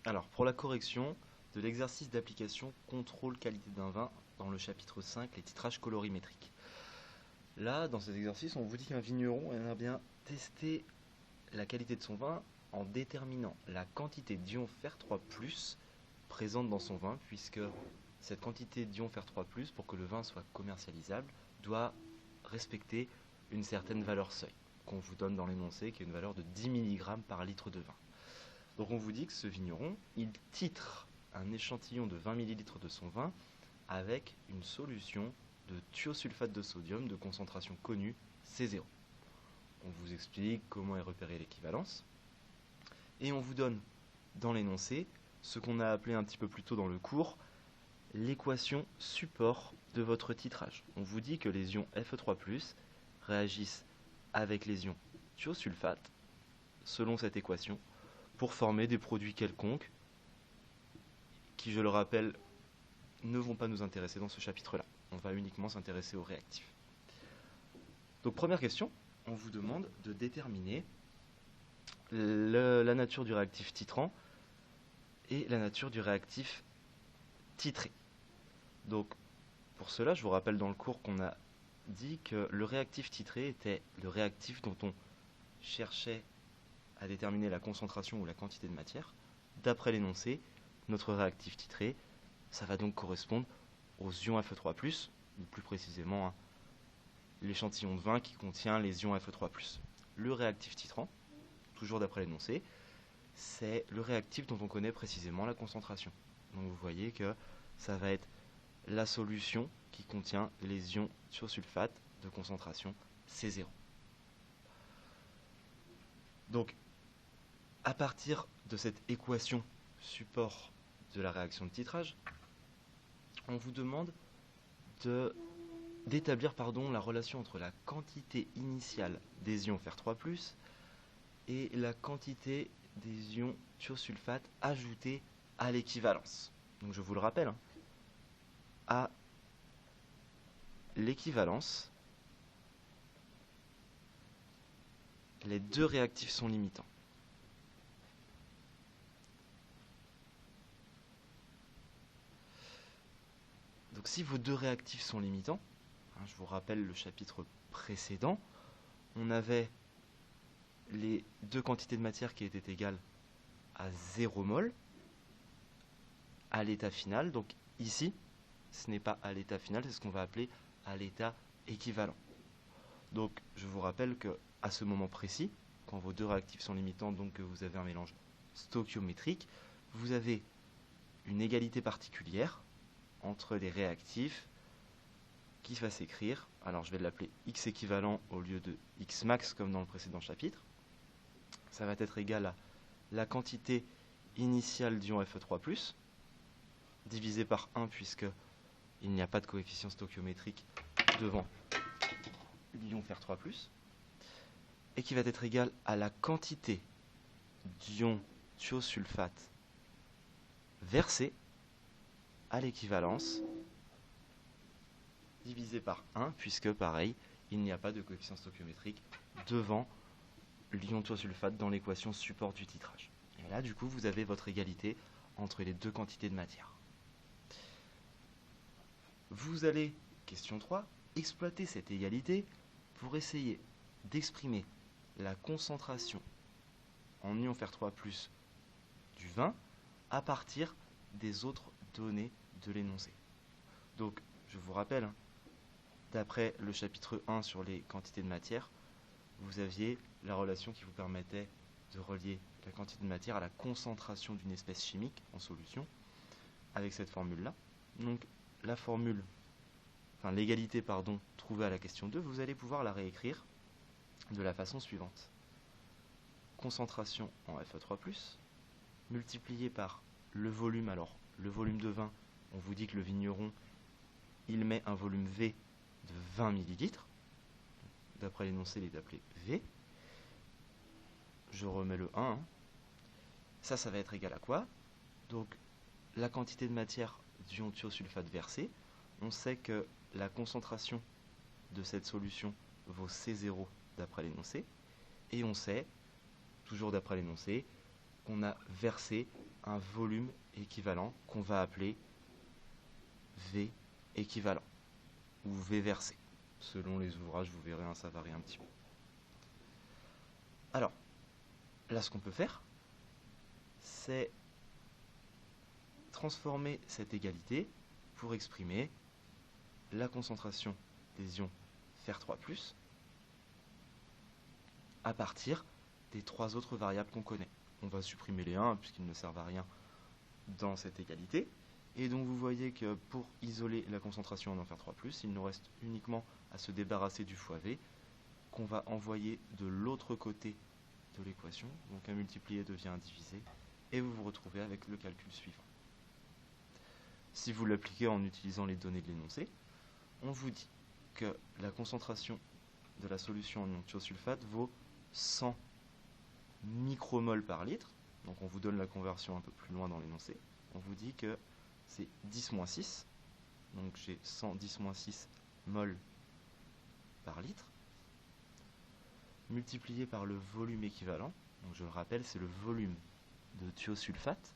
Alors, pour la correction de l'exercice d'application contrôle qualité d'un vin dans le chapitre 5, les titrages colorimétriques. Là, dans cet exercice, on vous dit qu'un vigneron aimerait bien tester la qualité de son vin en déterminant la quantité d'ion Fer3+, présente dans son vin, puisque cette quantité d'ion Fer3+, pour que le vin soit commercialisable, doit respecter une certaine valeur seuil, qu'on vous donne dans l'énoncé, qui est une valeur de 10 mg par litre de vin. Donc on vous dit que ce vigneron, il titre un échantillon de 20 ml de son vin avec une solution de thiosulfate de sodium de concentration connue C0. On vous explique comment est repérée l'équivalence. Et on vous donne dans l'énoncé ce qu'on a appelé un petit peu plus tôt dans le cours l'équation support de votre titrage. On vous dit que les ions Fe3+, réagissent avec les ions thiosulfate selon cette équation pour former des produits quelconques qui, je le rappelle, ne vont pas nous intéresser dans ce chapitre-là. On va uniquement s'intéresser aux réactifs. Donc première question, on vous demande de déterminer la nature du réactif titrant et la nature du réactif titré. Donc pour cela, je vous rappelle dans le cours qu'on a dit que le réactif titré était le réactif dont on cherchait à déterminer la concentration ou la quantité de matière. D'après l'énoncé, notre réactif titré, ça va donc correspondre aux ions Fe3+, ou plus précisément l'échantillon de vin qui contient les ions Fe3+. Le réactif titrant, toujours d'après l'énoncé, c'est le réactif dont on connaît précisément la concentration. Donc vous voyez que ça va être la solution qui contient les ions thiosulfate de concentration C0. Donc, à partir de cette équation support de la réaction de titrage, on vous demande d'établir la relation entre la quantité initiale des ions Fer3+, et la quantité des ions thiosulfate ajoutés à l'équivalence. Donc je vous le rappelle, à l'équivalence, les deux réactifs sont limitants. Donc si vos deux réactifs sont limitants, je vous rappelle le chapitre précédent, on avait les deux quantités de matière qui étaient égales à 0 mol à l'état final. Donc ici, ce n'est pas à l'état final, c'est ce qu'on va appeler à l'état équivalent. Donc je vous rappelle que à ce moment précis, quand vos deux réactifs sont limitants, donc que vous avez un mélange stoichiométrique, vous avez une égalité particulière entre les réactifs qui va s'écrire, alors je vais l'appeler X équivalent au lieu de X max comme dans le précédent chapitre. Ça va être égal à la quantité initiale d'ion Fe3+, divisé par 1 puisque il n'y a pas de coefficient stoichiométrique devant l'ion Fer3+, et qui va être égal à la quantité d'ion thiosulfate versé à l'équivalence divisé par 1, puisque pareil, il n'y a pas de coefficient stoichiométrique devant l'ion thiosulfate dans l'équation support du titrage. Et là, du coup, vous avez votre égalité entre les deux quantités de matière. Vous allez, question 3, exploiter cette égalité pour essayer d'exprimer la concentration en ion Fer3+ du vin à partir des autres données de l'énoncé. Donc, je vous rappelle, d'après le chapitre 1 sur les quantités de matière, vous aviez la relation qui vous permettait de relier la quantité de matière à la concentration d'une espèce chimique en solution, avec cette formule-là. Donc, la formule, l'égalité, trouvée à la question 2, vous allez pouvoir la réécrire de la façon suivante. Concentration en Fe3+, multiplié par le volume. Alors, le volume de vin, on vous dit que le vigneron, il met un volume V de 20 ml. D'après l'énoncé, il est appelé V. Je remets le 1. Ça va être égal à quoi? Donc, la quantité de matière d'ion thiosulfate versé, on sait que la concentration de cette solution vaut C0 d'après l'énoncé, et on sait, toujours d'après l'énoncé, qu'on a versé un volume équivalent qu'on va appeler V équivalent ou V versé. Selon les ouvrages, vous verrez, ça varie un petit peu. Alors, là, ce qu'on peut faire, c'est transformer cette égalité pour exprimer la concentration des ions Fer3+, à partir des trois autres variables qu'on connaît. On va supprimer les 1 puisqu'ils ne servent à rien dans cette égalité. Et donc vous voyez que pour isoler la concentration en Fer3+, il nous reste uniquement à se débarrasser du fois V, qu'on va envoyer de l'autre côté de l'équation. Donc un multiplié devient un divisé, et vous vous retrouvez avec le calcul suivant. Si vous l'appliquez en utilisant les données de l'énoncé, on vous dit que la concentration de la solution en ion de thiosulfate vaut 100 micromoles par litre. Donc on vous donne la conversion un peu plus loin dans l'énoncé. On vous dit que c'est 10-6. Donc j'ai 110-6 moles par litre. Multiplié par le volume équivalent. Donc je le rappelle, c'est le volume de thiosulfate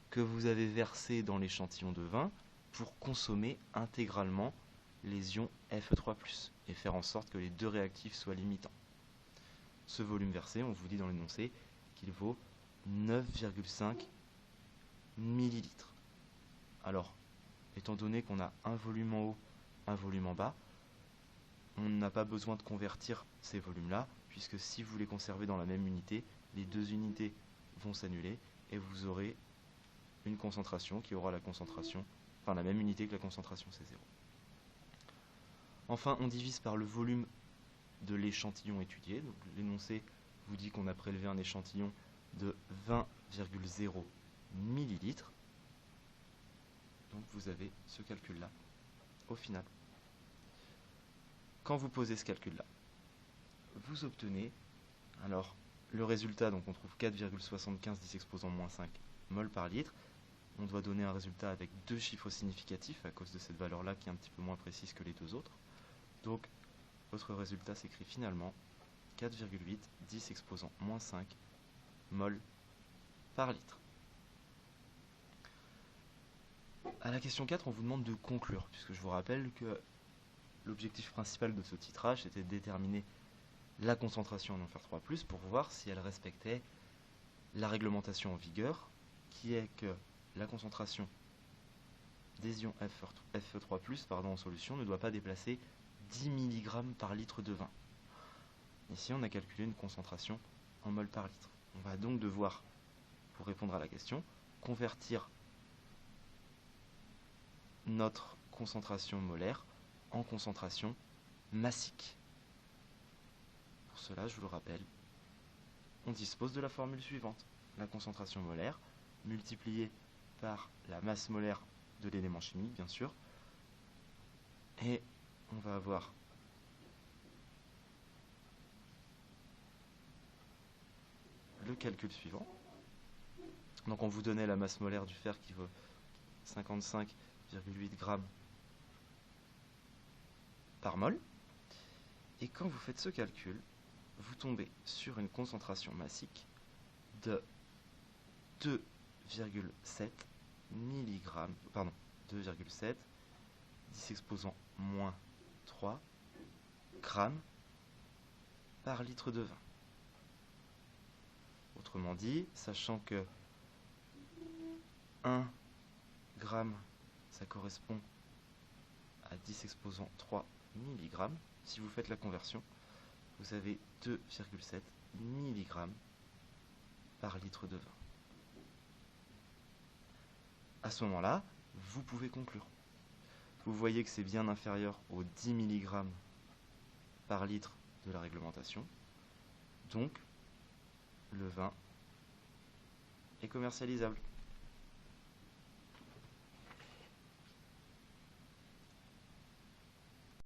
que vous avez versé dans l'échantillon de vin pour consommer intégralement les ions Fe3+, et faire en sorte que les deux réactifs soient limitants. Ce volume versé, on vous dit dans l'énoncé qu'il vaut 9,5 millilitres. Alors, étant donné qu'on a un volume en haut, un volume en bas, on n'a pas besoin de convertir ces volumes-là, puisque si vous les conservez dans la même unité, les deux unités vont s'annuler, et vous aurez une concentration qui aura la concentration, enfin la même unité que la concentration, c'est 0. Enfin, on divise par le volume de l'échantillon étudié. Donc l'énoncé vous dit qu'on a prélevé un échantillon de 20,0 millilitres. Donc vous avez ce calcul-là au final. Quand vous posez ce calcul-là, vous obtenez alors le résultat. Donc on trouve 4,75 10 exposant -5 mol par litre. On doit donner un résultat avec deux chiffres significatifs à cause de cette valeur-là qui est un petit peu moins précise que les deux autres. Donc, votre résultat s'écrit finalement 4,8 10 exposant -5 mol par litre. À la question 4, on vous demande de conclure, puisque je vous rappelle que l'objectif principal de ce titrage était de déterminer la concentration en Fer3+, pour voir si elle respectait la réglementation en vigueur, qui est que la concentration des ions Fe3+, en solution ne doit pas déplacer 10 mg par litre de vin. Ici, on a calculé une concentration en mol par litre. On va donc devoir, pour répondre à la question, convertir notre concentration molaire en concentration massique. Pour cela, je vous le rappelle, on dispose de la formule suivante. La concentration molaire multipliée par la masse molaire de l'élément chimique, bien sûr, et on va avoir le calcul suivant. Donc on vous donnait la masse molaire du fer qui vaut 55,8 grammes par mol. Et quand vous faites ce calcul, vous tombez sur une concentration massique de 2,7 mg, pardon, 2,7 10 exposant -3 grammes par litre de vin. Autrement dit, sachant que 1 gramme, ça correspond à 10 exposant 3 mg, si vous faites la conversion, vous avez 2,7 mg par litre de vin. À ce moment-là, vous pouvez conclure. Vous voyez que c'est bien inférieur aux 10 mg par litre de la réglementation. Donc, le vin est commercialisable.